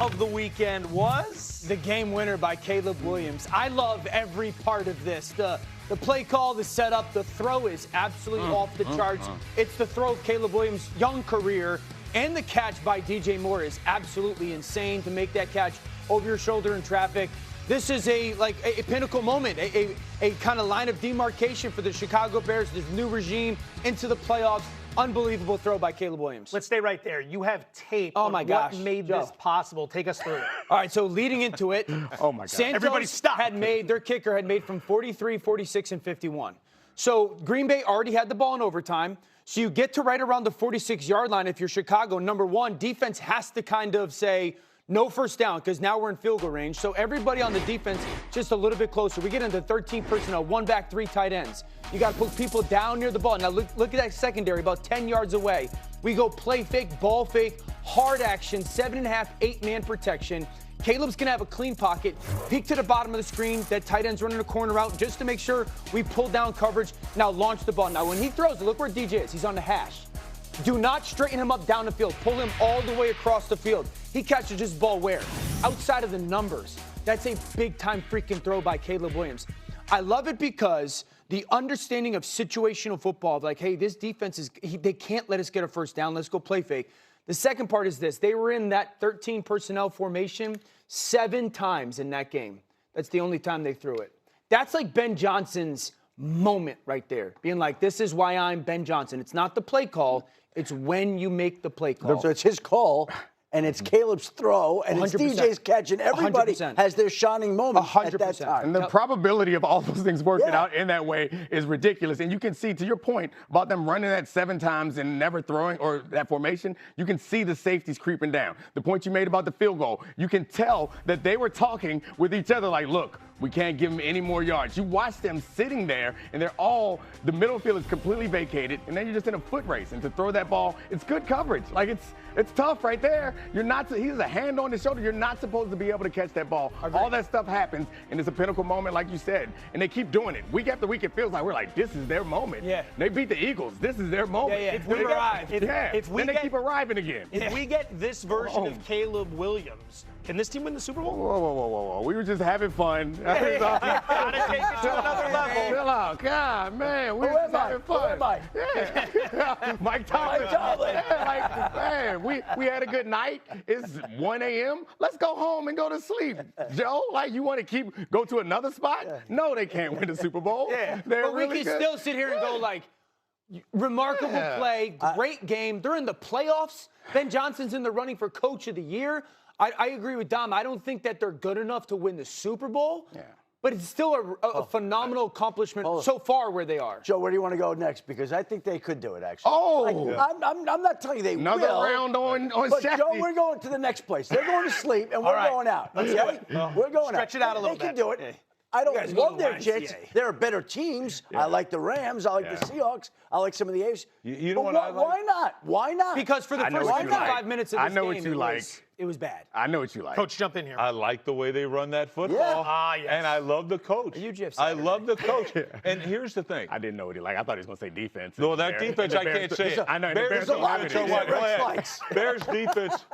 of the weekend was the game winner by Caleb Williams. I love every part of this. The play call, the setup, the throw is absolutely off the charts. It's the throw of Caleb Williams' young career, and the catch by DJ Moore is absolutely insane to make that catch over your shoulder in traffic. This is a pinnacle moment, a kind of line of demarcation for the Chicago Bears, this new regime into the playoffs. Unbelievable throw by Caleb Williams. Let's stay right there. You have tape on what made this possible. Take us through it. All right, so leading into it, oh my God. Santos Everybody stop. their kicker had made from 43, 46, and 51. So Green Bay already had the ball in overtime. So you get to right around the 46-yard line if you're Chicago. Number one, defense has to kind of say, no first down, because now we're in field goal range. So everybody on the defense just a little bit closer. We get into 13 personnel, 1 back, 3 tight ends. You got to put people down near the ball. Now look at that secondary, about 10 yards away. We go play fake, ball fake, hard action, 7.5, 8-man protection. Caleb's going to have a clean pocket, peek to the bottom of the screen. That tight end's running a corner out just to make sure we pull down coverage. Now launch the ball. Now when he throws it, look where DJ is. He's on the hash. Do not straighten him up down the field. Pull him all the way across the field. He catches his ball where? Outside of the numbers. That's a big-time freaking throw by Caleb Williams. I love it because the understanding of situational football, like, hey, this defense they can't let us get a first down. Let's go play fake. The second part is this. They were in that 13 personnel formation 7 times in that game. That's the only time they threw it. That's like Ben Johnson's moment right there, being like, this is why I'm Ben Johnson. It's not the play call. It's when you make the play call. So it's his call, and it's Caleb's throw, and 100%. It's DJ's catch, and everybody 100%. Has their shining moment 100%. At that time. And the probability of all those things working out in that way is ridiculous. And you can see, to your point about them running that 7 times and never throwing, or that formation, you can see the safeties creeping down. The point you made about the field goal, you can tell that they were talking with each other like, look, we can't give them any more yards. You watch them sitting there, and the middle field is completely vacated, and then you're just in a foot race. And to throw that ball, it's good coverage. Like, it's tough right there. He has a hand on his shoulder. You're not supposed to be able to catch that ball. All that stuff happens, and it's a pinnacle moment, like you said. And they keep doing it. Week after week, it feels like we're like, this is their moment. Yeah. They beat the Eagles. This is their moment. Yeah. If we arrive. Then they keep arriving again. If we get this version of Caleb Williams, can this team win the Super Bowl? Whoa. We were just having fun. Gotta take it to another level. Chill out. God, man. We were just having fun. Who am I? Yeah. Mike Tomlin. Yeah, man, we had a good night. It's 1 a.m. Let's go home and go to sleep. Joe, you want to go to another spot? No, they can't win the Super Bowl. Yeah. They're but we really can still sit here and go remarkable play, great game. They're in the playoffs. Ben Johnson's in the running for Coach of the Year. I agree with Dom. I don't think that they're good enough to win the Super Bowl. Yeah. But it's still a phenomenal accomplishment so far where they are. Joe, where do you want to go next? Because I think they could do it, actually. I'm not telling you they will. Another round on But, Shefty. Joe, we're going to the next place. They're going to sleep, and we're going out. Okay? We're going Stretch it out a little bit. bit. They can do it. I don't love their Jets. There are better teams. I like the Rams. I like the Seahawks. I like some of the AFC. You know what I like? Why not? Why not? Because for the first 55 minutes of this game, it was bad. I know what you like. Coach, jump in here. I like the way they run that football. Yes. And I love the coach. I love the coach. And here's the thing. I didn't know what he liked. I thought he was going to say defense. No, that defense, I can't say it. I know. Bears defense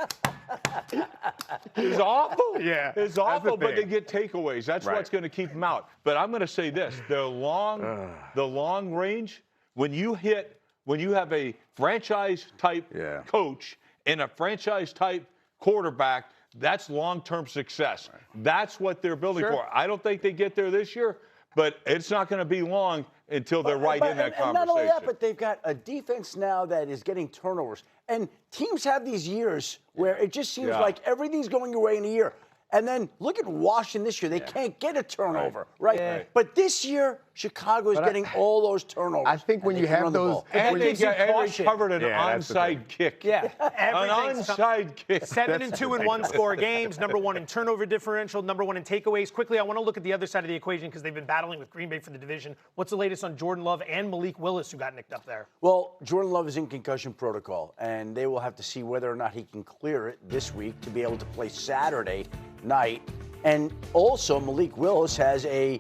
is awful. Yeah. It's awful, but they get takeaways. That's what's going to keep them out. But I'm going to say this. The long range, when you have a franchise-type coach and a franchise-type quarterback, that's long-term success. That's what they're building for. I don't think they get there this year, but it's not going to be long until they're in that conversation. And not only that, but they've got a defense now that is getting turnovers. And teams have these years where it just seems like everything's going your way in a year. And then look at Washington this year. They can't get a turnover, right? But this year, Chicago is getting all those turnovers. I think when you have those... And they covered an onside kick. Yeah. An onside kick. 7-2 in one-score games, number 1 in turnover differential, number 1 in takeaways. Quickly, I want to look at the other side of the equation because they've been battling with Green Bay for the division. What's the latest on Jordan Love and Malik Willis, who got nicked up there? Well, Jordan Love is in concussion protocol, and they will have to see whether or not he can clear it this week to be able to play Saturday night. And also, Malik Willis has a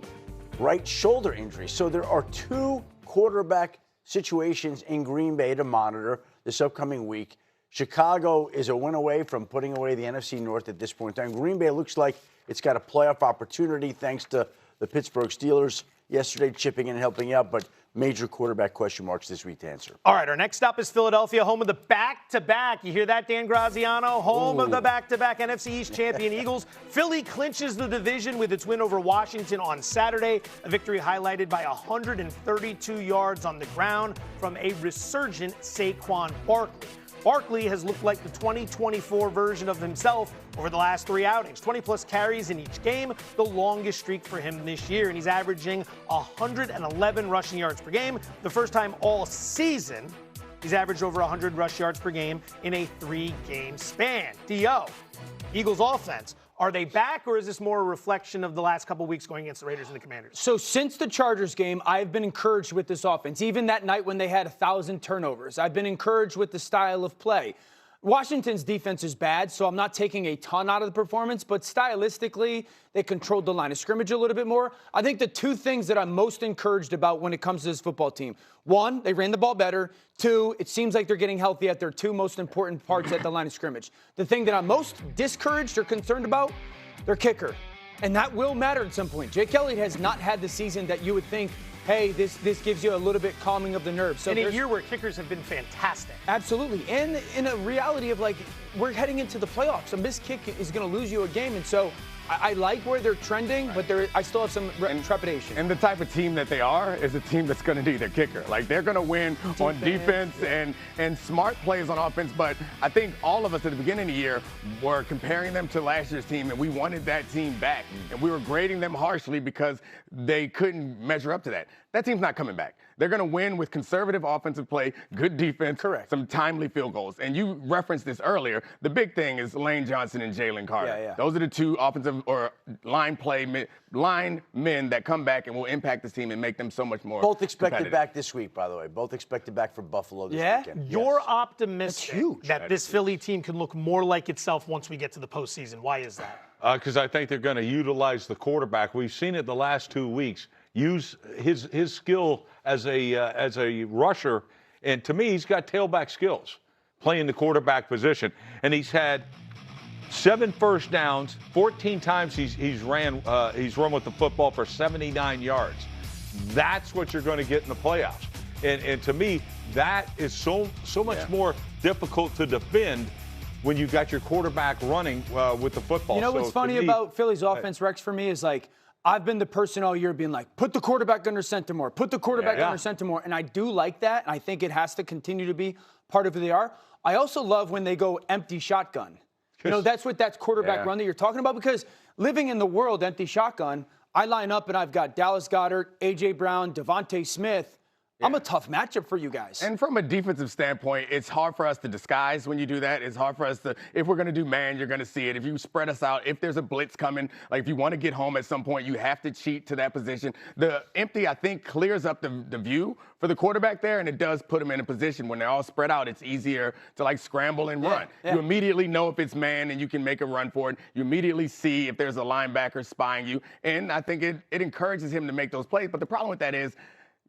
right shoulder injury. So there are 2 quarterback situations in Green Bay to monitor this upcoming week. Chicago is a win away from putting away the NFC North at this point in time. Green Bay looks like it's got a playoff opportunity thanks to the Pittsburgh Steelers yesterday chipping in and helping out, but major quarterback question marks this week to answer. All right, our next stop is Philadelphia, home of the back-to-back. You hear that, Dan Graziano? Home of the back-to-back NFC East champion Eagles. Philly clinches the division with its win over Washington on Saturday, a victory highlighted by 132 yards on the ground from a resurgent Saquon Barkley. Barkley has looked like the 2024 version of himself over the last 3 outings. 20-plus carries in each game, the longest streak for him this year. And he's averaging 111 rushing yards per game. The first time all season he's averaged over 100 rush yards per game in a 3-game span. D.O., Eagles offense. Are they back, or is this more a reflection of the last couple weeks going against the Raiders and the Commanders? So since the Chargers game, I've been encouraged with this offense. Even that night when they had 1,000 turnovers, I've been encouraged with the style of play. Washington's defense is bad, so I'm not taking a ton out of the performance, but stylistically, they controlled the line of scrimmage a little bit more. I think the two things that I'm most encouraged about when it comes to this football team, one, they ran the ball better. Two, it seems like they're getting healthy at their two most important parts at the line of scrimmage. The thing that I'm most discouraged or concerned about, their kicker. And that will matter at some point. Jake Elliott has not had the season that you would think, hey, this gives you a little bit calming of the nerves. So in a year where kickers have been fantastic. Absolutely. And in a reality of, like, we're heading into the playoffs. A missed kick is going to lose you a game. And so I like where they're trending, but I still have some trepidation. And the type of team that they are is a team that's going to need their kicker. Like, they're going to win on defense and smart plays on offense. But I think all of us at the beginning of the year were comparing them to last year's team, and we wanted that team back. And we were grading them harshly because they couldn't measure up to that. That team's not coming back. They're going to win with conservative offensive play, good defense, correct, some timely field goals. And you referenced this earlier. The big thing is Lane Johnson and Jalen Carter. Yeah. Those are the two offensive or line men that come back and will impact this team and make them so much more Both expected back competitive. this week, by the way. Both expected back from Buffalo this weekend. You're Yes. optimistic that this Philly team can look more like itself once we get to the postseason. Why is that? Because I think they're going to utilize the quarterback. We've seen it the last 2 weeks. Use his skill as a rusher, and to me, he's got tailback skills, playing the quarterback position. And he's had 7 first downs, 14 times he's run with the football for 79 yards. That's what you're going to get in the playoffs. And to me, that is so much more difficult to defend when you've got your quarterback running with the football. You know what's funny about Philly's offense, Rex, for me is, like, I've been the person all year being like, put the quarterback under center more, put the quarterback under center more. And I do like that. And I think it has to continue to be part of who they are. I also love when they go empty shotgun. You know, that's what that quarterback run that you're talking about, because living in the world empty shotgun, I line up and I've got Dallas Goedert, A.J. Brown, Devontae Smith. I'm a tough matchup for you guys. And from a defensive standpoint, it's hard for us to disguise when you do that. It's hard for us to, if we're going to do man, you're going to see it. If you spread us out, if there's a blitz coming, like if you want to get home at some point, you have to cheat to that position. The empty, I think, clears up the view for the quarterback there, and it does put them in a position when they're all spread out. It's easier to, like, scramble and run. Yeah. You immediately know if it's man and you can make a run for it. You immediately see if there's a linebacker spying you. And I think it encourages him to make those plays. But the problem with that is,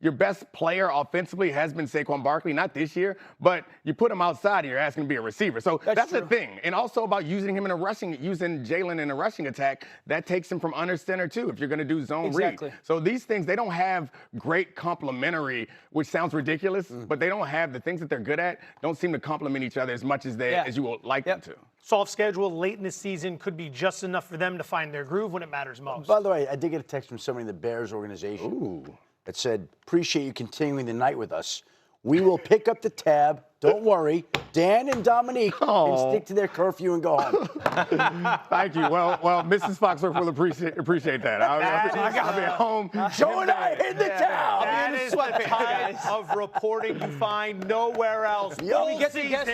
your best player offensively has been Saquon Barkley, not this year, but you put him outside and you're asking him to be a receiver. So that's the thing. And also about using him in using Jalen in a rushing attack, that takes him from under center too, if you're going to do zone read. So these things, they don't have great complementary, which sounds ridiculous, but they don't have the things that they're good at, don't seem to complement each other as much as as you would like them to. Soft schedule late in the season could be just enough for them to find their groove when it matters most. By the way, I did get a text from somebody in the Bears organization. That said, appreciate you continuing the night with us. We will pick up the tab. Don't worry. Dan and Dominique can stick to their curfew and go home. Thank you. Well, Mrs. Foxworth will appreciate that. I'll be at home. Joe and I in the town. That is the type of reporting you find nowhere else. Yo, Postseason.